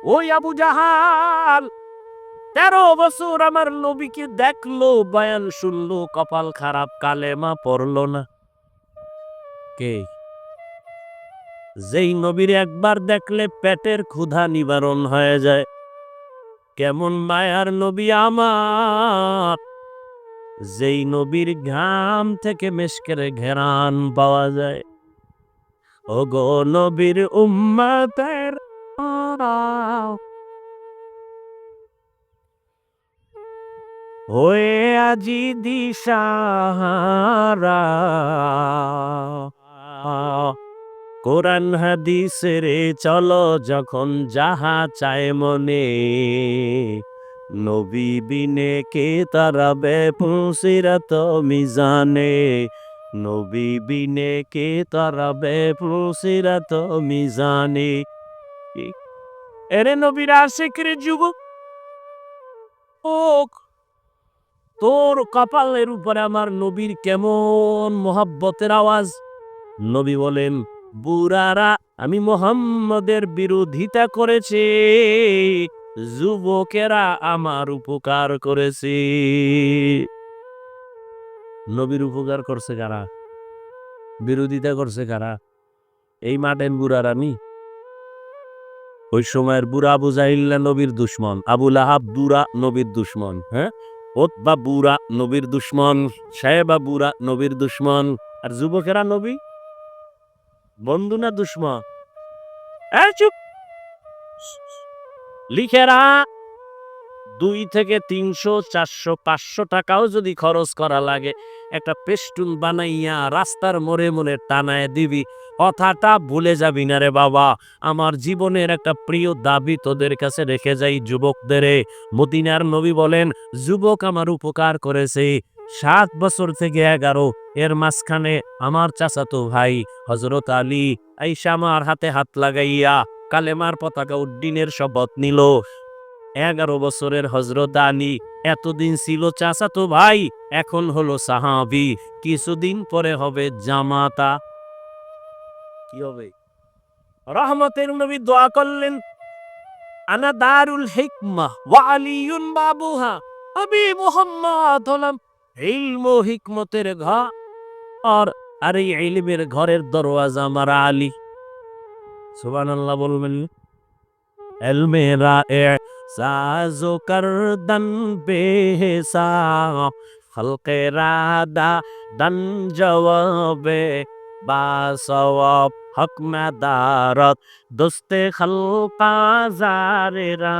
ওই আবু জাহাল 13 বছর আমার নবীকে দেখলো, বয়ান শুনলো, কপাল খারাপ, কালেমা পড়লো না। কে? যেই নবীর একবার দেখলে পেটের ক্ষুধা নিবারণ হয়ে যায়। কেমন মায়ার নবী আমার, যেই নবীর ঘাম থেকে মেশকের ঘেরান পাওয়া যায়। ওগো নবীর উম্মতের হয়ে আজি দিশাহারা, কোরআন হাদিসের চলো যখন যাহা চায় মনে, নবী বিনে কে তারাবে পুসিরাত মিজানে, নবী বিনে কে তারাবে পুসিরাত মিজানে। এরে নবীর আশিকের যুবক, তোর কপালের উপরে আমার নবীর কেমন মোহাব্বতের আওয়াজ। নবী বলেন, বুড়ারা আমি মুহাম্মদের বিরোধিতা করেছে, যুবকেরা আমার উপকার করেছে। নবীর উপকার করছে কারা? বিরোধিতা করছে কারা? এই মাঠের বুড়ারা নি। ওই সময়ের বুড়া আবু জাহিল নবীর দুশ্মন, আবু লাহাব বুড়া নবীর দুশ্মন, হ্যাঁ, ওতবা বুড়া নবীর দুশ্মন, সাহেবা বুড়া নবীর দুশ্মন, আর যুবকেরা নবী বন্ধু না দুশ্মন? চুপ। লিখেরা 2 থেকে 300, 400, 500 টাকাও যদি খরচ করা লাগে, একটা পেস্টুন বানাইয়া রাস্তার মোড়ে মোড়ে টানায় দিবি, কথাটা ভুলে যাবি না রে বাবা। আমার জীবনের একটা প্রিয় দাবি তোদের কাছে রেখে যাই যুবকদের। মদিনার নবী বলেন, যুবক আমার উপকার করেছে 7 বছর থেকে 11, এর মাঝখানে আমার চাচাতো ভাই হযরত আলী আইসা আমার হাতে হাত লাগাইয়া কালেমার পতাকা উড্ডীনের শপথ নিল। 11 বছরের হযরত আলী এতদিন ছিল চাচাতো ভাই, এখন হলো সাহাবী, কিছুদিন পরে হবে জামাতা। কি হবে? রহমতের নবী দোয়া করলেন, আনা দারুল হিকমাহ ওয়া আলিয়ুন বাবুহা, আমি মুহাম্মদ হলাম ইলম ও হিকমতের ঘর, আর এই ইলমের ঘরের দরওয়াজা আমার আলী। সুবহানাল্লাহ বলবেন। এলমেরা এ সাজো করদন বেহিসাব, খলকে রাদা দন জওয়াবে বাসওয়াব, হক মে দারত দোস্তে খলকা জারেরা।